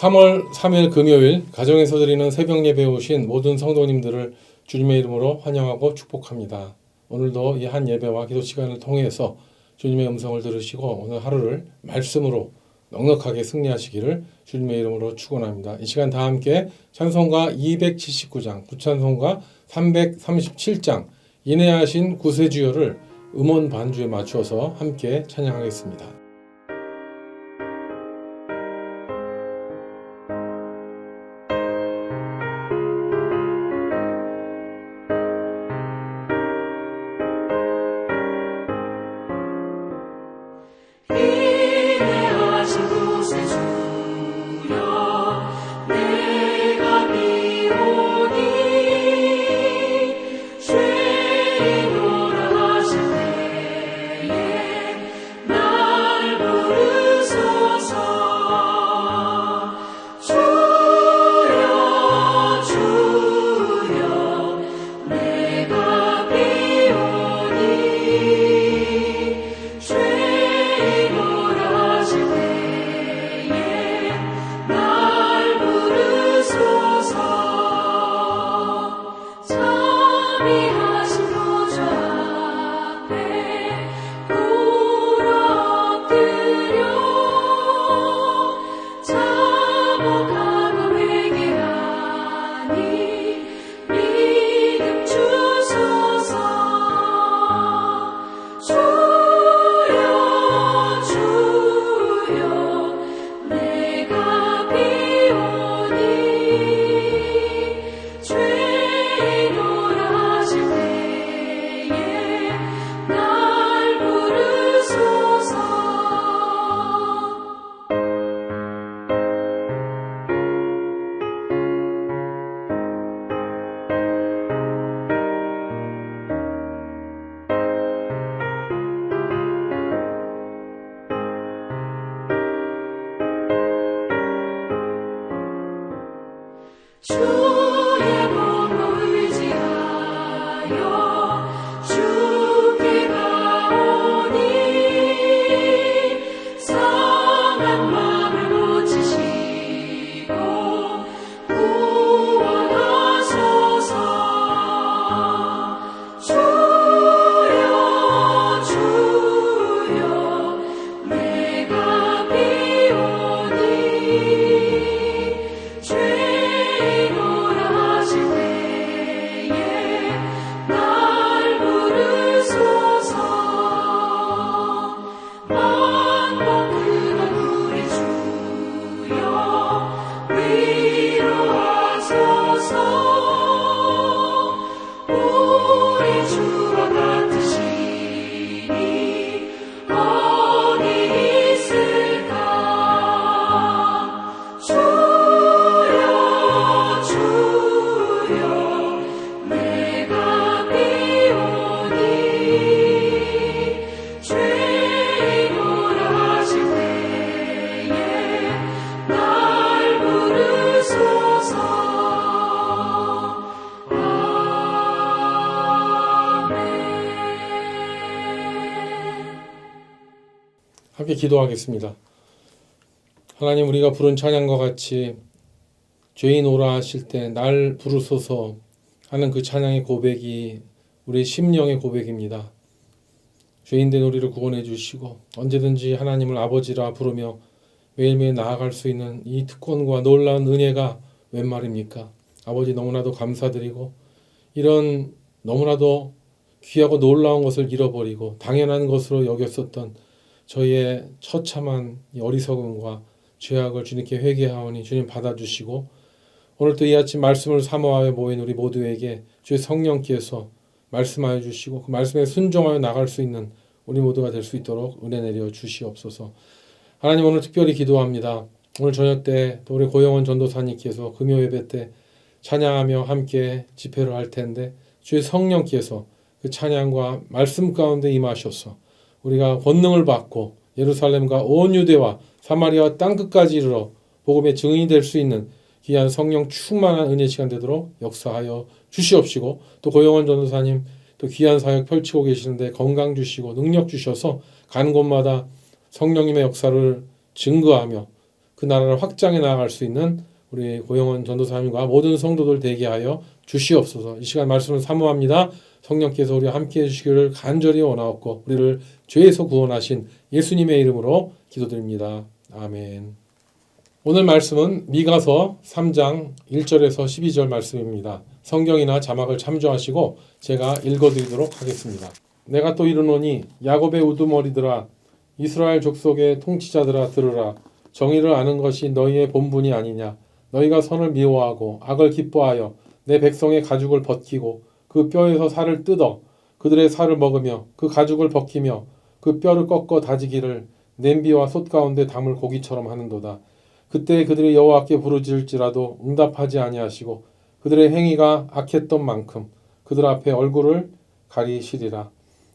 3월 3일 금요일 가정에서 드리는 새벽 예배에 오신 모든 성도님들을 주님의 이름으로 환영하고 축복합니다. 오늘도 이 한 예배와 기도 시간을 통해서 주님의 음성을 들으시고 오늘 하루를 말씀으로 넉넉하게 승리하시기를 주님의 이름으로 축원합니다. 이 시간 다 함께 찬송가 279장, 구찬송가 337장 인내하신 구세주여를 음원 반주에 맞추어서 함께 찬양하겠습니다. 함께 기도하겠습니다. 하나님, 우리가 부른 찬양과 같이 죄인 오라 하실 때 날 부르소서 하는 그 찬양의 고백이 우리의 심령의 고백입니다. 죄인된 우리를 구원해 주시고 언제든지 하나님을 아버지라 부르며 매일매일 나아갈 수 있는 이 특권과 놀라운 은혜가 웬 말입니까? 아버지, 너무나도 감사드리고 이런 너무나도 귀하고 놀라운 것을 잃어버리고 당연한 것으로 여겼었던 저희의 처참한 어리석음과 죄악을 주님께 회개하오니 주님 받아주시고 오늘 또 이 아침 말씀을 사모하여 모인 우리 모두에게 주의 성령께서 말씀하여 주시고 그 말씀에 순종하여 나갈 수 있는 우리 모두가 될 수 있도록 은혜 내려 주시옵소서. 하나님, 오늘 특별히 기도합니다. 오늘 저녁 때 또 우리 고영원 전도사님께서 금요 예배 때 찬양하며 함께 집회를 할 텐데 주의 성령께서 그 찬양과 말씀 가운데 임하셔서 우리가 권능을 받고 예루살렘과 온 유대와 사마리아 땅끝까지 이르러 복음의 증인이 될 수 있는 귀한 성령 충만한 은혜 시간 되도록 역사하여 주시옵시고 또 고영원 전도사님 또 귀한 사역 펼치고 계시는데 건강 주시고 능력 주셔서 가는 곳마다 성령님의 역사를 증거하며 그 나라를 확장해 나갈 수 있는 우리 고영원 전도사님과 모든 성도들 되게 하여 주시옵소서. 이 시간 말씀을 사모합니다. 성령께서 우리와 함께해 주시기를 간절히 원하옵고 우리를 죄에서 구원하신 예수님의 이름으로 기도드립니다. 아멘. 오늘 말씀은 미가서 3장 1절에서 12절 말씀입니다. 성경이나 자막을 참조하시고 제가 읽어드리도록 하겠습니다. 내가 또 이르노니 야곱의 우두머리들아 이스라엘 족속의 통치자들아 들으라. 정의를 아는 것이 너희의 본분이 아니냐. 너희가 선을 미워하고 악을 기뻐하여 내 백성의 가죽을 벗기고 그 뼈에서 살을 뜯어 그들의 살을 먹으며 그 가죽을 벗기며 그 뼈를 꺾어 다지기를 냄비와 솥 가운데 담을 고기처럼 하는도다. 그때 그들이 여호와께 부르짖을지라도 응답하지 아니하시고 그들의 행위가 악했던 만큼 그들 앞에 얼굴을 가리시리라.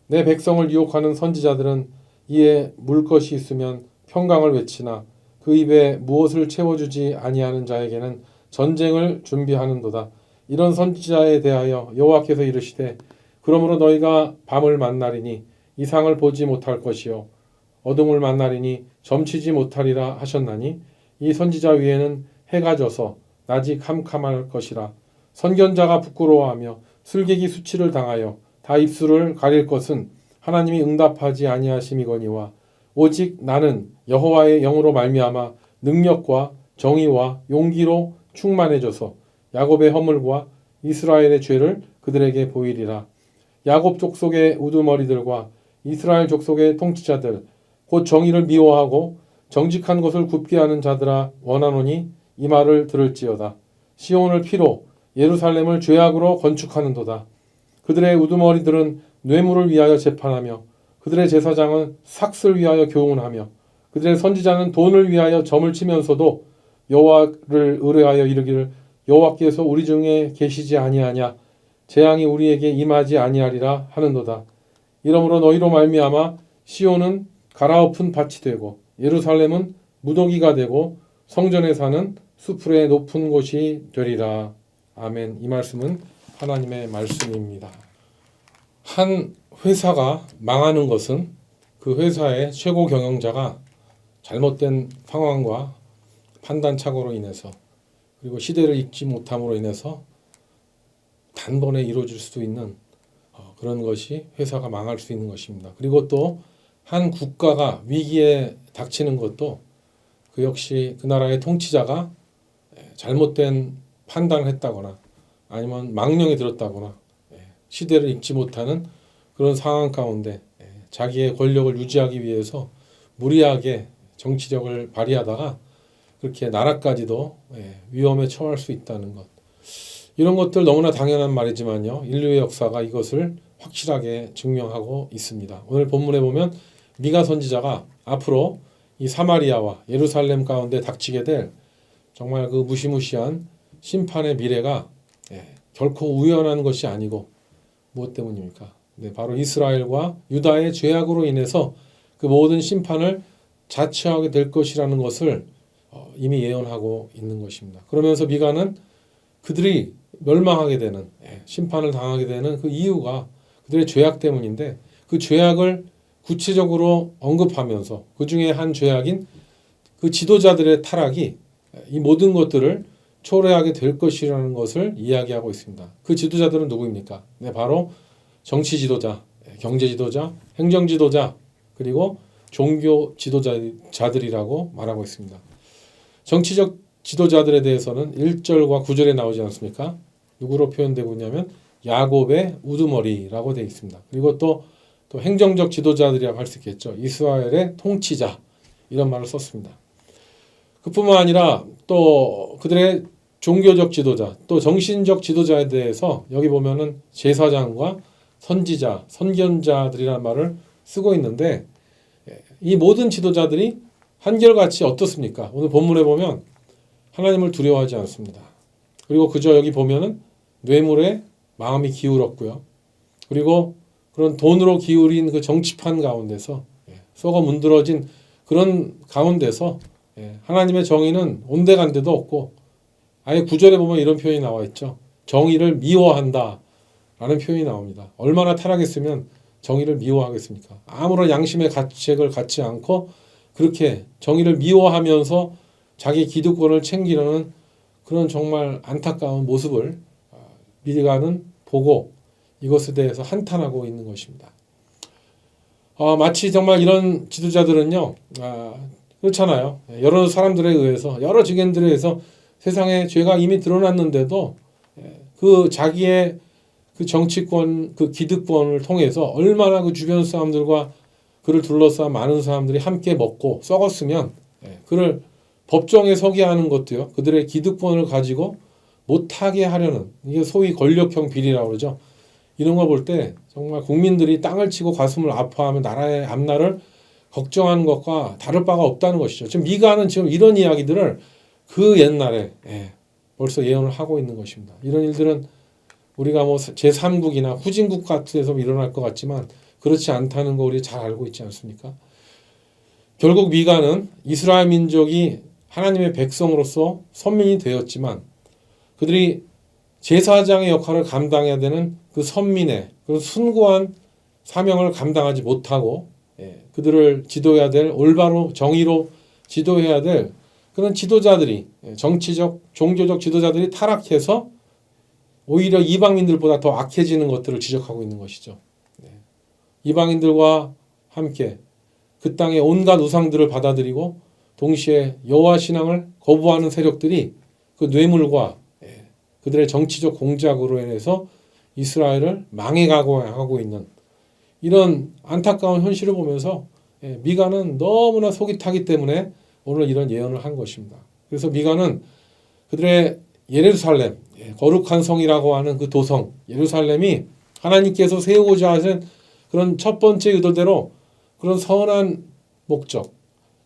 내 백성을 유혹하는 선지자들은 이에 물 것이 있으면 평강을 외치나 그 입에 무엇을 채워주지 아니하는 자에게는 전쟁을 준비하는도다. 이런 선지자에 대하여 여호와께서 이르시되 그러므로 너희가 밤을 만나리니 이상을 보지 못할 것이요 어둠을 만나리니 점치지 못하리라 하셨나니 이 선지자 위에는 해가 져서 낮이 캄캄할 것이라. 선견자가 부끄러워하며 술객이 수치를 당하여 다 입술을 가릴 것은 하나님이 응답하지 아니하심이거니와 오직 나는 여호와의 영으로 말미암아 능력과 정의와 용기로 충만해져서 야곱의 허물과 이스라엘의 죄를 그들에게 보이리라. 야곱 족속의 우두머리들과 이스라엘 족속의 통치자들 곧 정의를 미워하고 정직한 것을 굽게 하는 자들아 원하노니 이 말을 들을지어다. 시온을 피로 예루살렘을 죄악으로 건축하는도다. 그들의 우두머리들은 뇌물을 위하여 재판하며 그들의 제사장은 삭슬 위하여 교훈하며 그들의 선지자는 돈을 위하여 점을 치면서도 여호와를 의뢰하여 이르기를 여호와께서 우리 중에 계시지 아니하냐 재앙이 우리에게 임하지 아니하리라 하는도다. 이러므로 너희로 말미암아 시온은 갈아엎은 밭이 되고 예루살렘은 무더기가 되고 성전에 사는 수풀의 높은 곳이 되리라. 아멘. 이 말씀은 하나님의 말씀입니다. 한 회사가 망하는 것은 그 회사의 최고 경영자가 잘못된 상황과 판단착오로 인해서 그리고 시대를 읽지 못함으로 인해서 단번에 이루어질 수 있는 그런 것이 회사가 망할 수 있는 것입니다. 그리고 또 한 국가가 위기에 닥치는 것도 그 역시 그 나라의 통치자가 잘못된 판단을 했다거나 아니면 망령이 들었다거나 시대를 읽지 못하는 그런 상황 가운데 자기의 권력을 유지하기 위해서 무리하게 정치력을 발휘하다가 그렇게 나라까지도 위험에 처할 수 있다는 것. 이런 것들 너무나 당연한 말이지만요. 인류의 역사가 이것을 확실하게 증명하고 있습니다. 오늘 본문에 보면 미가 선지자가 앞으로 이 사마리아와 예루살렘 가운데 닥치게 될 정말 그 무시무시한 심판의 미래가 결코 우연한 것이 아니고 무엇 때문입니까? 바로 이스라엘과 유다의 죄악으로 인해서 그 모든 심판을 자처하게 될 것이라는 것을 이미 예언하고 있는 것입니다. 그러면서 미가는 그들이 멸망하게 되는 심판을 당하게 되는 그 이유가 그들의 죄악 때문인데 그 죄악을 구체적으로 언급하면서 그 중에 한 죄악인 그 지도자들의 타락이 이 모든 것들을 초래하게 될 것이라는 것을 이야기하고 있습니다. 그 지도자들은 누구입니까? 바로 정치 지도자, 경제 지도자, 행정 지도자, 그리고 종교 지도자들이라고 말하고 있습니다. 정치적 지도자들에 대해서는 1절과 9절에 나오지 않습니까? 누구로 표현되고 있냐면 야곱의 우두머리라고 되어 있습니다. 그리고 또 행정적 지도자들이라고 할 수 있겠죠. 이스라엘의 통치자 이런 말을 썼습니다. 그뿐만 아니라 또 그들의 종교적 지도자 또 정신적 지도자에 대해서 여기 보면은 제사장과 선지자, 선견자들이라는 말을 쓰고 있는데 이 모든 지도자들이 한결같이 어떻습니까? 오늘 본문에 보면 하나님을 두려워하지 않습니다. 그리고 그저 여기 보면은 뇌물에 마음이 기울었고요. 그리고 그런 돈으로 기울인 그 정치판 가운데서 썩어 문드러진 그런 가운데서 하나님의 정의는 온데간데도 없고 아예 9절에 보면 이런 표현이 나와 있죠. 정의를 미워한다 라는 표현이 나옵니다. 얼마나 타락했으면 정의를 미워하겠습니까? 아무런 양심의 가책을 갖지 않고 그렇게 정의를 미워하면서 자기 기득권을 챙기려는 그런 정말 안타까운 모습을 미가는 보고 이것에 대해서 한탄하고 있는 것입니다. 마치 정말 이런 지도자들은요, 그렇잖아요. 여러 사람들에 의해서, 여러 지견들에 의해서 세상에 죄가 이미 드러났는데도 그 자기의 그 정치권, 그 기득권을 통해서 얼마나 그 주변 사람들과 그를 둘러싸 많은 사람들이 함께 먹고 썩었으면 그를 법정에 서게 하는 것도요, 그들의 기득권을 가지고 못하게 하려는, 이게 소위 권력형 비리라고 그러죠. 이런 걸 볼 때 정말 국민들이 땅을 치고 가슴을 아파하며 나라의 앞날을 걱정하는 것과 다를 바가 없다는 것이죠. 지금 미가는 지금 이런 이야기들을 그 옛날에 벌써 예언을 하고 있는 것입니다. 이런 일들은 우리가 뭐 제3국이나 후진국 같은 데서 일어날 것 같지만 그렇지 않다는 거 우리 잘 알고 있지 않습니까? 결국 미가는 이스라엘 민족이 하나님의 백성으로서 선민이 되었지만 그들이 제사장의 역할을 감당해야 되는 그 선민의 그런 숭고한 사명을 감당하지 못하고 그들을 지도해야 될, 올바로 정의로 지도해야 될 그런 지도자들이, 정치적, 종교적 지도자들이 타락해서 오히려 이방인들보다 더 악해지는 것들을 지적하고 있는 것이죠. 이방인들과 함께 그 땅의 온갖 우상들을 받아들이고 동시에 여호와 신앙을 거부하는 세력들이 그 뇌물과 그들의 정치적 공작으로 인해서 이스라엘을 망해가고 하고 있는 이런 안타까운 현실을 보면서 미가는 너무나 속이 타기 때문에 오늘 이런 예언을 한 것입니다. 그래서 미가는 그들의 예루살렘, 거룩한 성이라고 하는 그 도성 예루살렘이 하나님께서 세우고자 하신 그런 첫 번째 의도대로 그런 선한 목적,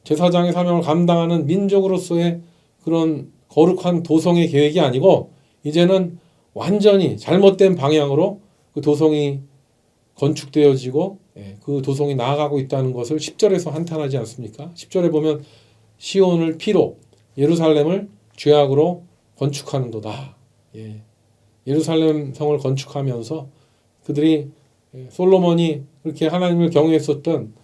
제사장의 사명을 감당하는 민족으로서의 그런 거룩한 도성의 계획이 아니고 이제는 완전히 잘못된 방향으로 그 도성이 건축되어지고 그 도성이 나아가고 있다는 것을 10절에서 한탄하지 않습니까? 10절에 보면 시온을 피로 예루살렘을 죄악으로 건축하는도다. 예루살렘 성을 건축하면서 그들이 솔로몬이 그렇게 하나님을 경외했었던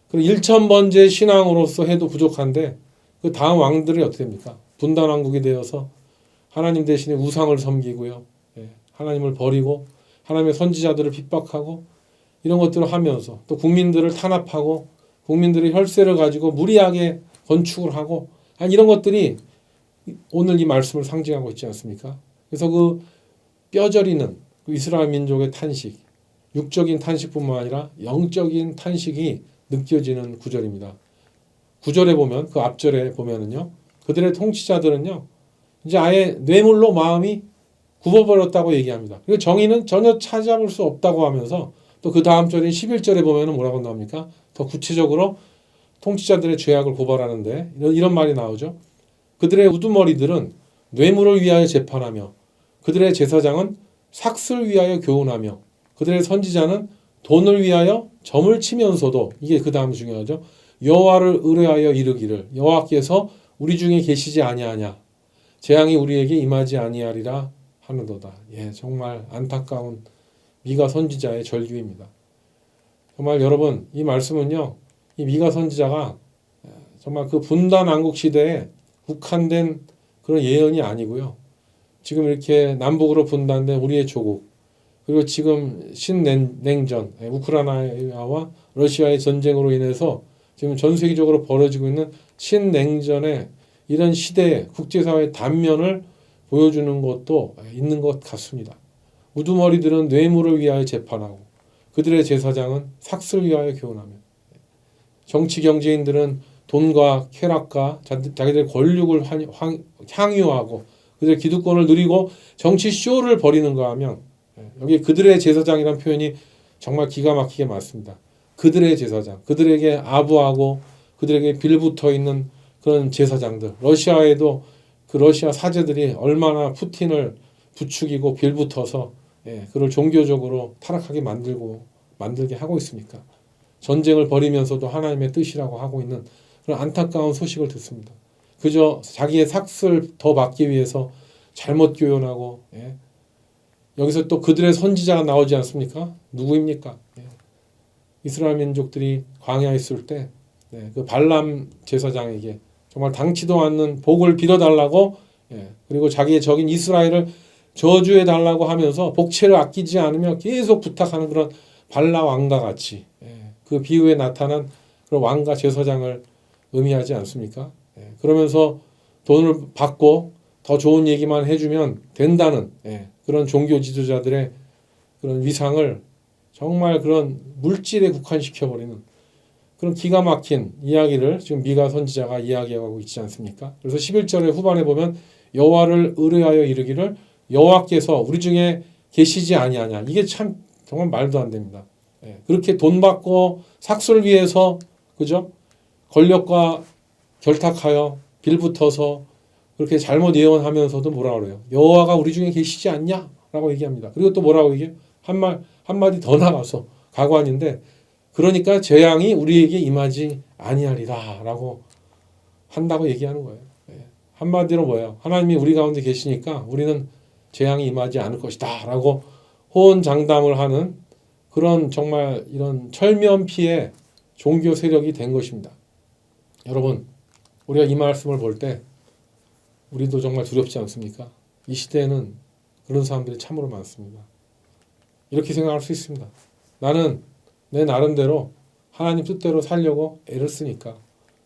그런 일천번째 신앙으로서 해도 부족한데 그 다음 왕들이 어떻게 됩니까? 분단왕국이 되어서 하나님 대신에 우상을 섬기고요. 하나님을 버리고 하나님의 선지자들을 핍박하고 이런 것들을 하면서 또 국민들을 탄압하고 국민들의 혈세를 가지고 무리하게 건축을 하고 이런 것들이 오늘 이 말씀을 상징하고 있지 않습니까? 그래서 그 뼈저리는 그 이스라엘 민족의 탄식, 육적인 탄식뿐만 아니라 영적인 탄식이 느껴지는 구절입니다. 9절에 보면 그 앞절에 보면은요. 그들의 통치자들은요. 이제 아예 뇌물로 마음이 굽어버렸다고 얘기합니다. 그리고 정의는 전혀 찾아볼 수 없다고 하면서 또 그 다음 절인 11절에 보면은 뭐라고 나옵니까? 더 구체적으로 통치자들의 죄악을 고발하는데 이런 말이 나오죠. 그들의 우두머리들은 뇌물을 위하여 재판하며 그들의 제사장은 삭슬 위하여 교훈하며 그들의 선지자는 돈을 위하여 점을 치면서도 이게 그 다음 중요하죠. 여호와를 의뢰하여 이르기를 여호와께서 우리 중에 계시지 아니하냐 재앙이 우리에게 임하지 아니하리라 하는도다. 정말 안타까운 미가 선지자의 절규입니다. 정말 여러분 이 말씀은요. 이 미가 선지자가 정말 그 분단 왕국 시대에 국한된 그런 예언이 아니고요. 지금 이렇게 남북으로 분단된 우리의 조국 그리고 지금 신냉전 우크라이나와 러시아의 전쟁으로 인해서 지금 전 세계적으로 벌어지고 있는 신냉전의 이런 시대의 국제사회의 단면을 보여주는 것도 있는 것 같습니다. 우두머리들은 뇌물을 위하여 재판하고 그들의 제사장은 삭슬 위하여 교훈하며 정치 경제인들은 돈과 쾌락과 자기들의 권력을 향유하고 그들의 기득권을 누리고 정치 쇼를 벌이는가 하면 여기 그들의 제사장이라는 표현이 정말 기가 막히게 맞습니다. 그들의 제사장, 그들에게 아부하고 그들에게 빌붙어 있는 그런 제사장들. 러시아에도 그 러시아 사제들이 얼마나 푸틴을 부추기고 빌붙어서 그를 종교적으로 타락하게 만들게 하고 있습니까? 전쟁을 벌이면서도 하나님의 뜻이라고 하고 있는 그런 안타까운 소식을 듣습니다. 그저 자기의 삭슬 더 받기 위해서 잘못 교연하고 여기서 또 그들의 선지자가 나오지 않습니까? 누구입니까? 이스라엘 민족들이 광야에 있을 때 그 발람 제사장에게 정말 당치도 않는 복을 빌어달라고 그리고 자기의 적인 이스라엘을 저주해달라고 하면서 복채를 아끼지 않으며 계속 부탁하는 그런 발라 왕과 같이 그 비유에 나타난 그런 왕과 제사장을 의미하지 않습니까? 그러면서 돈을 받고 더 좋은 얘기만 해주면 된다는 그런 종교 지도자들의 그런 위상을 정말 그런 물질에 국한시켜버리는 그런 기가 막힌 이야기를 지금 미가 선지자가 이야기하고 있지 않습니까? 그래서 11절의 후반에 보면 여호와를 의뢰하여 이르기를 여호와께서 우리 중에 계시지 아니하냐. 이게 참 정말 말도 안 됩니다. 그렇게 돈 받고 삭수를 위해서 그죠? 권력과 결탁하여 빌붙어서 그렇게 잘못 예언하면서도 뭐라 그래요? 여호와가 우리 중에 계시지 않냐라고 얘기합니다. 그리고 또 뭐라고 얘기해요? 한마디 더 나가서 가관인데 그러니까 재앙이 우리에게 임하지 아니하리라라고 한다고 얘기하는 거예요. 한마디로 뭐예요? 하나님이 우리 가운데 계시니까 우리는 재앙이 임하지 않을 것이다라고 호언장담을 하는 그런 정말 이런 철면피의 종교 세력이 된 것입니다. 여러분, 우리가 이 말씀을 볼 때 우리도 정말 두렵지 않습니까? 이 시대에는 그런 사람들이 참으로 많습니다. 이렇게 생각할 수 있습니다. 나는 내 나름대로 하나님 뜻대로 살려고 애를 쓰니까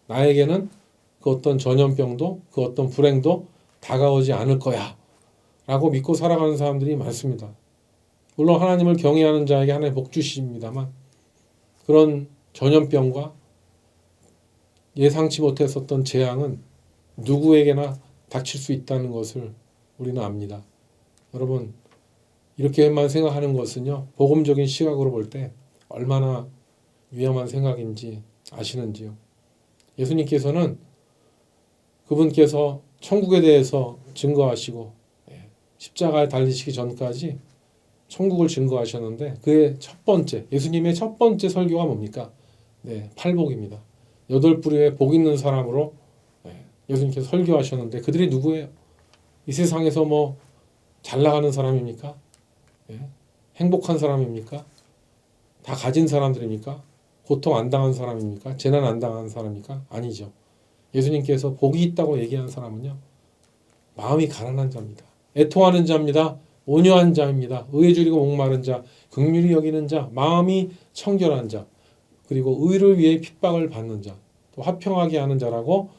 나에게는 그 어떤 전염병도 그 어떤 불행도 다가오지 않을 거야 라고 믿고 살아가는 사람들이 많습니다. 물론 하나님을 경외하는 자에게 하나님 복 주십니다만 그런 전염병과 예상치 못했었던 재앙은 누구에게나 닥칠 수 있다는 것을 우리는 압니다. 여러분, 이렇게만 생각하는 것은요, 복음적인 시각으로 볼 때 얼마나 위험한 생각인지 아시는지요? 예수님께서는 그분께서 천국에 대해서 증거하시고 십자가에 달리시기 전까지 천국을 증거하셨는데 그의 첫 번째, 예수님의 첫 번째 설교가 뭡니까? 팔복입니다. 8부류의 복 있는 사람으로 예수님께서 설교하셨는데 그들이 누구예요? 이 세상에서 뭐 잘 나가는 사람입니까? 행복한 사람입니까? 다 가진 사람들입니까? 고통 안 당한 사람입니까? 재난 안 당한 사람입니까? 아니죠. 예수님께서 복이 있다고 얘기한 사람은요, 마음이 가난한 자입니다. 애통하는 자입니다. 온유한 자입니다. 의에 줄이고 목마른 자, 긍휼히 여기는 자, 마음이 청결한 자, 그리고 의를 위해 핍박을 받는 자, 또 화평하게 하는 자라고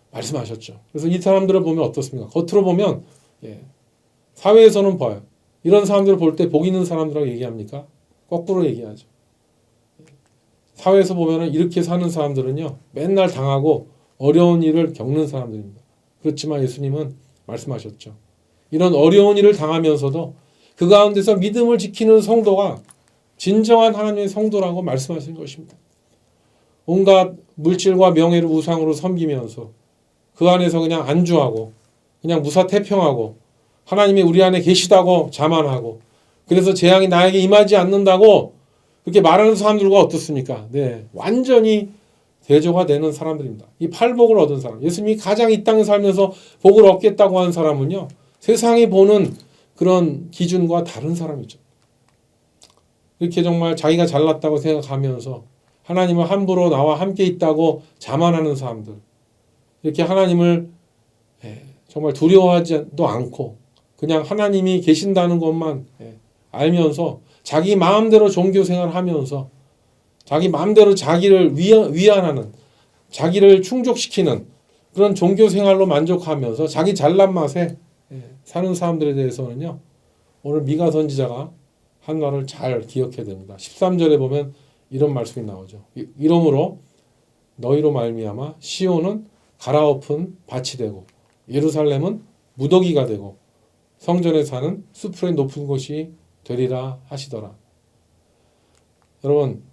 말씀하셨죠. 그래서 이 사람들을 보면 어떻습니까? 겉으로 보면 사회에서는 봐요. 이런 사람들을 볼 때 복 있는 사람들이라고 얘기합니까? 거꾸로 얘기하죠. 사회에서 보면 이렇게 사는 사람들은요, 맨날 당하고 어려운 일을 겪는 사람들입니다. 그렇지만 예수님은 말씀하셨죠. 이런 어려운 일을 당하면서도 그 가운데서 믿음을 지키는 성도가 진정한 하나님의 성도라고 말씀하신 것입니다. 온갖 물질과 명예를 우상으로 섬기면서 그 안에서 그냥 안주하고 그냥 무사태평하고 하나님이 우리 안에 계시다고 자만하고 그래서 재앙이 나에게 임하지 않는다고 그렇게 말하는 사람들과 어떻습니까? 완전히 대조가 되는 사람들입니다. 이 팔복을 얻은 사람, 예수님이 가장 이 땅에 살면서 복을 얻겠다고 한 사람은요, 세상이 보는 그런 기준과 다른 사람이죠. 이렇게 정말 자기가 잘났다고 생각하면서 하나님은 함부로 나와 함께 있다고 자만하는 사람들, 이렇게 하나님을 정말 두려워하지도 않고 그냥 하나님이 계신다는 것만 알면서 자기 마음대로 종교 생활을 하면서 자기 마음대로 자기를 위안하는, 자기를 충족시키는 그런 종교 생활로 만족하면서 자기 잘난 맛에 사는 사람들에 대해서는요, 오늘 미가 선지자가 한 말을 잘 기억해야 됩니다. 13절에 보면 이런 말씀이 나오죠. 이러므로 너희로 말미암아 시온은 갈아엎은 밭이 되고 예루살렘은 무더기가 되고 성전에 사는 수풀의 높은 곳이 되리라 하시더라. 여러분,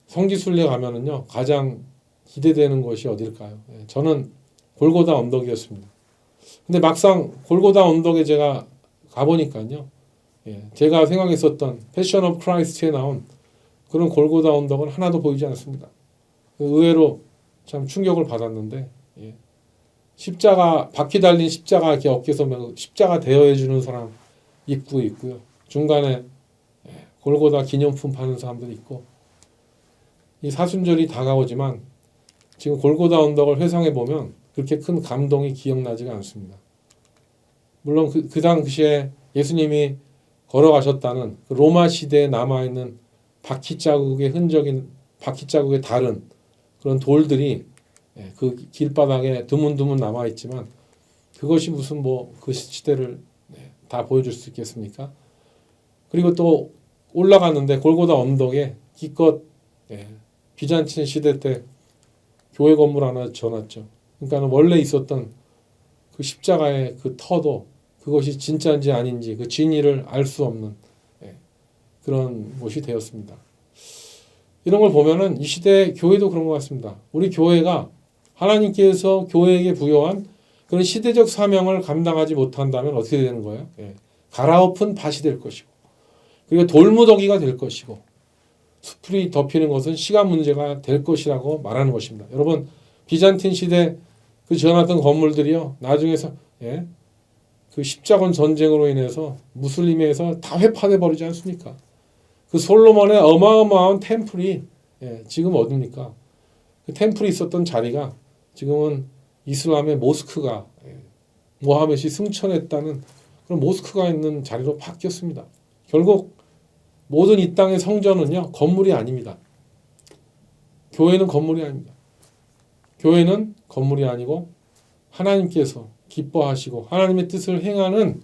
성지순례 가면은요, 가장 기대되는 곳이 어딜까요? 저는 골고다 언덕이었습니다. 근데 막상 골고다 언덕에 제가 가보니까요, 제가 생각했었던 패션 오브 크라이스트에 나온 그런 골고다 언덕은 하나도 보이지 않습니다. 의외로 참 충격을 받았는데, 십자가, 바퀴 달린 십자가 이렇게 어깨에서 십자가 대여해주는 사람 입구 있고요. 중간에 골고다 기념품 파는 사람들이 있고, 이 사순절이 다가오지만 지금 골고다 언덕을 회상해 보면 그렇게 큰 감동이 기억나지가 않습니다. 물론 그 당시에 예수님이 걸어가셨다는 그 로마 시대에 남아있는 바퀴 자국의 흔적인 바퀴 자국의 다른 그런 돌들이 그 길바닥에 드문드문 남아있지만 그것이 무슨 뭐 그 시대를 다 보여줄 수 있겠습니까? 그리고 또 올라갔는데 골고다 언덕에 기껏 비잔틴 시대 때 교회 건물 하나 지어놨죠. 그러니까 원래 있었던 그 십자가의 그 터도 그것이 진짜인지 아닌지 그 진위를 알 수 없는 그런 곳이 되었습니다. 이런 걸 보면은 이 시대 교회도 그런 것 같습니다. 우리 교회가 하나님께서 교회에게 부여한 그런 시대적 사명을 감당하지 못한다면 어떻게 되는 거예요? 갈아엎은 밭이 될 것이고 그리고 돌무더기가 될 것이고 수풀이 덮이는 것은 시간 문제가 될 것이라고 말하는 것입니다. 여러분 비잔틴 시대 그 지어놨던 건물들이요 나중에서 그 십자군 전쟁으로 인해서 무슬림에서 다 회파돼 버리지 않습니까? 그 솔로몬의 어마어마한 템플이 지금 어딥니까? 그 템플이 있었던 자리가 지금은 이슬람의 모스크가 모하мет이 승천했다는 그런 모스크가 있는 자리로 바뀌었습니다. 결국 모든 이 땅의 성전은요 건물이 아닙니다. 교회는 건물이 아닙니다. 교회는 건물이 아니고 하나님께서 기뻐하시고 하나님의 뜻을 행하는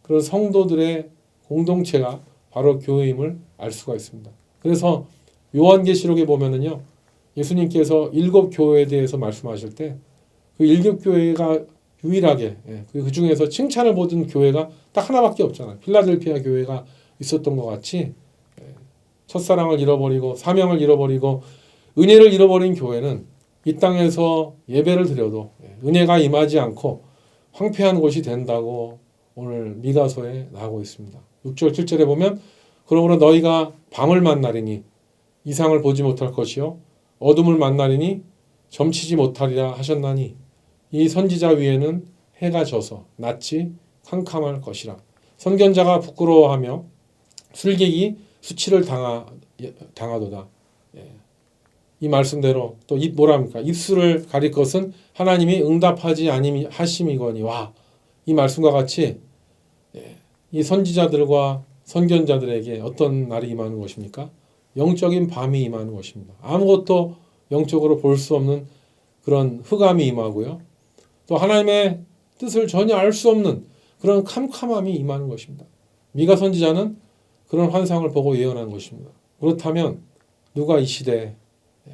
그런 성도들의 공동체가 바로 교회임을 알 수가 있습니다. 그래서 요한계시록에 보면은요 예수님께서 7 교회에 대해서 말씀하실 때 그 7 교회가 유일하게 그 중에서 칭찬을 받은 교회가 딱 하나밖에 없잖아요. 필라델피아 교회가 있었던 것 같이 첫사랑을 잃어버리고 사명을 잃어버리고 은혜를 잃어버린 교회는 이 땅에서 예배를 드려도 은혜가 임하지 않고 황폐한 곳이 된다고 오늘 미가서에 나오고 있습니다. 6절 7절에 보면 그러므로 너희가 밤을 만나리니 이상을 보지 못할 것이요 어둠을 만나리니 점치지 못하리라 하셨나니 이 선지자 위에는 해가 져서 낯이 캄캄할 것이라. 선견자가 부끄러워하며 술객이 수치를 당하도다. 이 말씀대로 또 뭐랍니까? 입술을 가릴 것은 하나님이 응답하지 아니하심이거니와 이 말씀과 같이 이 선지자들과 선견자들에게 어떤 날이 임하는 것입니까? 영적인 밤이 임하는 것입니다. 아무것도 영적으로 볼 수 없는 그런 흑암이 임하고요. 또 하나님의 뜻을 전혀 알 수 없는 그런 캄캄함이 임하는 것입니다. 미가 선지자는 그런 환상을 보고 예언한 것입니다. 그렇다면 누가 이 시대에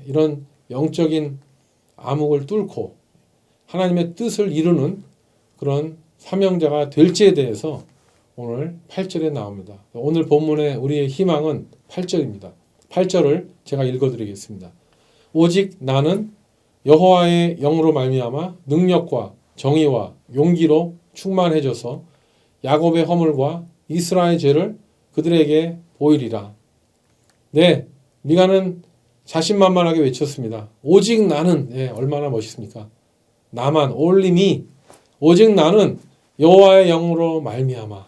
이런 영적인 암흑을 뚫고 하나님의 뜻을 이루는 그런 사명자가 될지에 대해서 오늘 8절에 나옵니다. 오늘 본문의 우리의 희망은 8절입니다. 8절을 제가 읽어드리겠습니다. 오직 나는 여호와의 영으로 말미암아 능력과 정의와 용기로 충만해져서 야곱의 허물과 이스라엘의 죄를 그들에게 보이리라. 네, 미가는 자신만만하게 외쳤습니다. 오직 나는 얼마나 멋있습니까? 나만 only me 오직 나는 여호와의 영으로 말미암아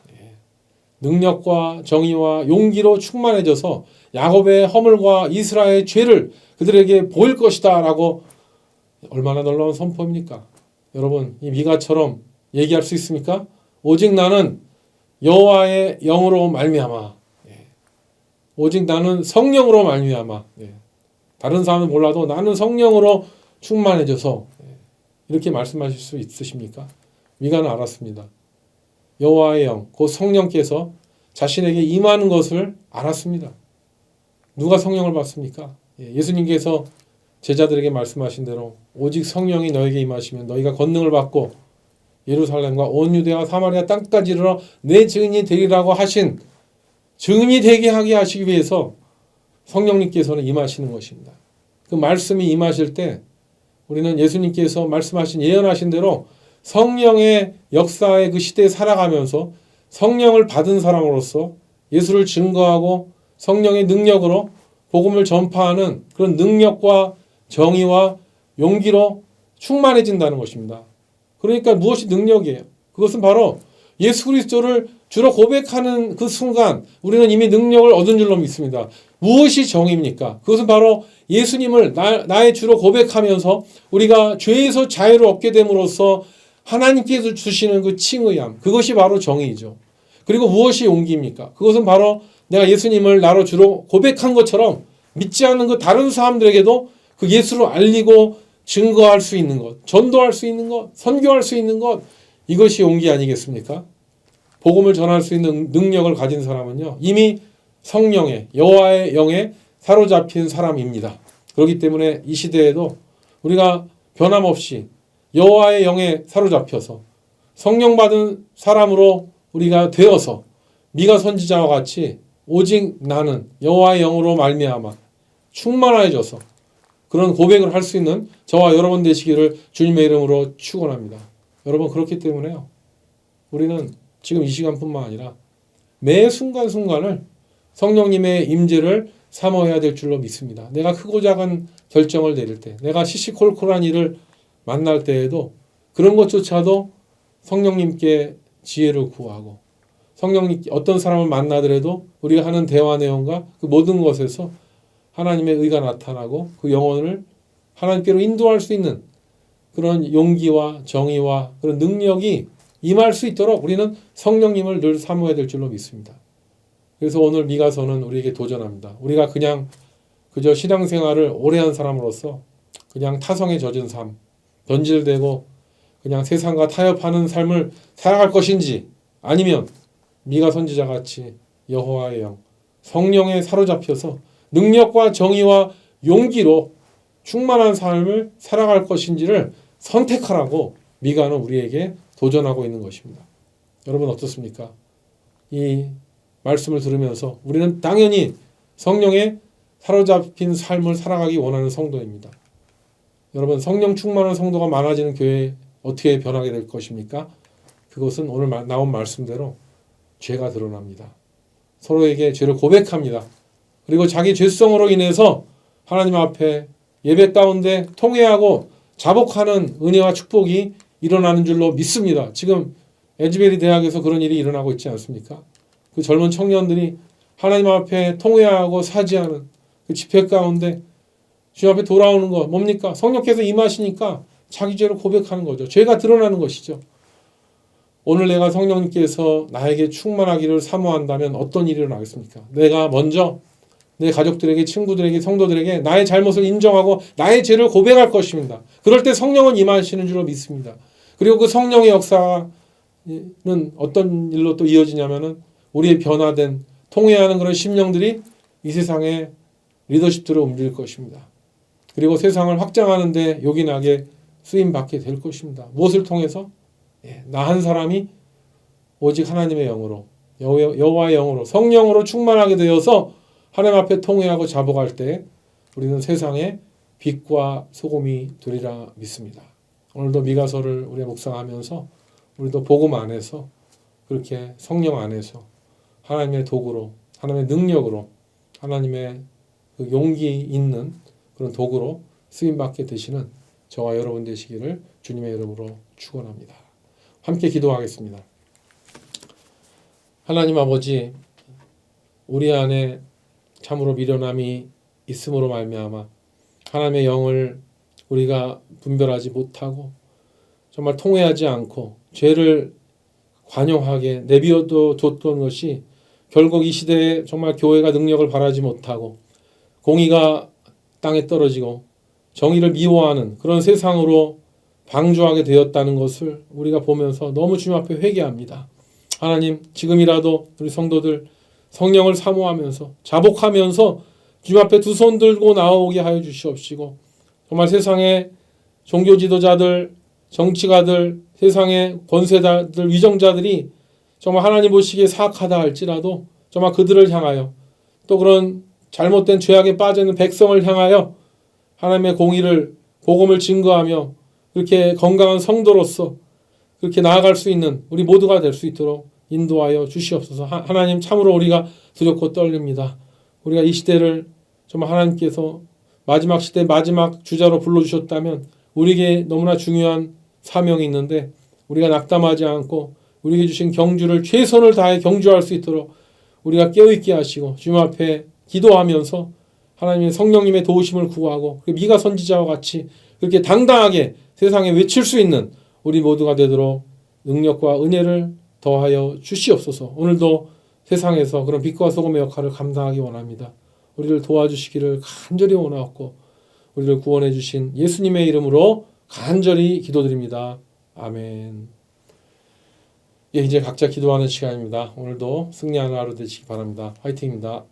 능력과 정의와 용기로 충만해져서 야곱의 허물과 이스라엘의 죄를 그들에게 보일 것이다 라고 얼마나 놀라운 선포입니까? 여러분 이 미가처럼 얘기할 수 있습니까? 오직 나는 여호와의 영으로 말미암아 오직 나는 성령으로 말미암아 다른 사람은 몰라도 나는 성령으로 충만해져서 이렇게 말씀하실 수 있으십니까? 미가는 알았습니다. 여호와의 영, 곧 성령께서 자신에게 임하는 것을 알았습니다. 누가 성령을 받습니까? 예수님께서 제자들에게 말씀하신 대로 오직 성령이 너에게 임하시면 너희가 권능을 받고 예루살렘과 온 유대와 사마리아 땅까지 이르러 내 증인이 되리라고 하신 증인이 되게 하게 하시기 위해서 성령님께서는 임하시는 것입니다. 그 말씀이 임하실 때 우리는 예수님께서 말씀하신 예언하신 대로 성령의 역사의 그 시대에 살아가면서 성령을 받은 사람으로서 예수를 증거하고 성령의 능력으로 복음을 전파하는 그런 능력과 정의와 용기로 충만해진다는 것입니다. 그러니까 무엇이 능력이에요? 그것은 바로 예수 그리스도를 주로 고백하는 그 순간 우리는 이미 능력을 얻은 줄로 믿습니다. 무엇이 정의입니까? 그것은 바로 예수님을 나의 주로 고백하면서 우리가 죄에서 자유를 얻게 됨으로써 하나님께서 주시는 그 칭의함, 그것이 바로 정의이죠. 그리고 무엇이 용기입니까? 그것은 바로 내가 예수님을 나로 주로 고백한 것처럼 믿지 않는 그 다른 사람들에게도 그 예수를 알리고 증거할 수 있는 것, 전도할 수 있는 것, 선교할 수 있는 것, 이것이 용기 아니겠습니까? 복음을 전할 수 있는 능력을 가진 사람은요, 이미 성령의, 여호와의 영에 사로잡힌 사람입니다. 그렇기 때문에 이 시대에도 우리가 변함없이 여호와의 영에 사로잡혀서 성령 받은 사람으로 우리가 되어서 미가 선지자와 같이 오직 나는 여호와의 영으로 말미암아 충만해져서 그런 고백을 할 수 있는 저와 여러분 되시기를 주님의 이름으로 축원합니다. 여러분, 그렇기 때문에요, 우리는 지금 이 시간뿐만 아니라 매 순간순간을 성령님의 임재를 사모해야 될 줄로 믿습니다. 내가 크고 작은 결정을 내릴 때, 내가 시시콜콜한 일을 만날 때에도 그런 것조차도 성령님께 지혜를 구하고, 성령님 어떤 사람을 만나더라도 우리가 하는 대화 내용과 그 모든 것에서 하나님의 의가 나타나고 그 영혼을 하나님께로 인도할 수 있는 그런 용기와 정의와 그런 능력이 임할 수 있도록 우리는 성령님을 늘 사모해야 될 줄로 믿습니다. 그래서 오늘 미가서는 우리에게 도전합니다. 우리가 그저 신앙생활을 오래 한 사람으로서 그냥 타성에 젖은 삶, 변질되고 그냥 세상과 타협하는 삶을 살아갈 것인지, 아니면 미가 선지자 같이 여호와의 영, 성령에 사로잡혀서 능력과 정의와 용기로 충만한 삶을 살아갈 것인지를 선택하라고 미가는 우리에게 도전하고 있는 것입니다. 여러분, 어떻습니까? 이 말씀을 들으면서 우리는 당연히 성령에 사로잡힌 삶을 살아가기 원하는 성도입니다. 여러분, 성령 충만한 성도가 많아지는 교회 어떻게 변하게 될 것입니까? 그것은 오늘 나온 말씀대로 죄가 드러납니다. 서로에게 죄를 고백합니다. 그리고 자기 죄성으로 인해서 하나님 앞에 예배 가운데 통회하고 자복하는 은혜와 축복이 일어나는 줄로 믿습니다. 지금 에즈베리 대학에서 그런 일이 일어나고 있지 않습니까? 그 젊은 청년들이 하나님 앞에 통회하고 사지하는 그 집회 가운데 주님 앞에 돌아오는 것 뭡니까? 성령께서 임하시니까 자기 죄를 고백하는 거죠. 죄가 드러나는 것이죠. 오늘 내가 성령님께서 나에게 충만하기를 사모한다면 어떤 일이 일어나겠습니까? 내가 먼저 내 가족들에게, 친구들에게, 성도들에게 나의 잘못을 인정하고 나의 죄를 고백할 것입니다. 그럴 때 성령은 임하시는 줄로 믿습니다. 그리고 그 성령의 역사는 어떤 일로 또 이어지냐면은 우리의 변화된 통회하는 그런 심령들이 이 세상의 리더십들을 움직일 것입니다. 그리고 세상을 확장하는 데 요긴하게 쓰임받게 될 것입니다. 무엇을 통해서? 나 한 사람이 오직 하나님의 영으로, 여호와의 영으로, 성령으로 충만하게 되어서 하나님 앞에 통회하고 자복할 때 우리는 세상의 빛과 소금이 되리라 믿습니다. 오늘도 미가서를 우리가 묵상하면서 우리도 복음 안에서 그렇게 성령 안에서 하나님의 도구로, 하나님의 능력으로, 하나님의 그 용기 있는 그런 도구로 쓰임받게 되시는 저와 여러분 되시기를 주님의 이름으로 축원합니다. 함께 기도하겠습니다. 하나님 아버지, 우리 안에 참으로 미련함이 있음으로 말미암아 하나님의 영을 우리가 분별하지 못하고 정말 통회하지 않고 죄를 관용하게 내비워도 뒀던 것이 결국 이 시대에 정말 교회가 능력을 발하지 못하고 공의가 땅에 떨어지고 정의를 미워하는 그런 세상으로 방주하게 되었다는 것을 우리가 보면서 너무 주님 앞에 회개합니다. 하나님, 지금이라도 우리 성도들 성령을 사모하면서 자복하면서 주님 앞에 두 손 들고 나오게 하여 주시옵시고, 정말 세상의 종교 지도자들, 정치가들, 세상의 권세자들, 위정자들이 정말 하나님 보시기에 사악하다 할지라도 정말 그들을 향하여, 또 그런 잘못된 죄악에 빠져 있는 백성을 향하여 하나님의 공의를, 복음을 증거하며 그렇게 건강한 성도로서 그렇게 나아갈 수 있는 우리 모두가 될 수 있도록 인도하여 주시옵소서. 하나님, 참으로 우리가 두렵고 떨립니다. 우리가 이 시대를 정말 하나님께서 마지막 시대 마지막 주자로 불러주셨다면 우리에게 너무나 중요한 사명이 있는데 우리가 낙담하지 않고 우리에게 주신 경주를 최선을 다해 경주할 수 있도록 우리가 깨어있게 하시고 주님 앞에 기도하면서 하나님의 성령님의 도우심을 구하고 미가 선지자와 같이 그렇게 당당하게 세상에 외칠 수 있는 우리 모두가 되도록 능력과 은혜를 더하여 주시옵소서. 오늘도 세상에서 그런 빛과 소금의 역할을 감당하기 원합니다. 우리를 도와주시기를 간절히 원하옵고 우리를 구원해 주신 예수님의 이름으로 간절히 기도드립니다. 아멘. 예, 이제 각자 기도하는 시간입니다. 오늘도 승리하는 하루 되시기 바랍니다. 화이팅입니다.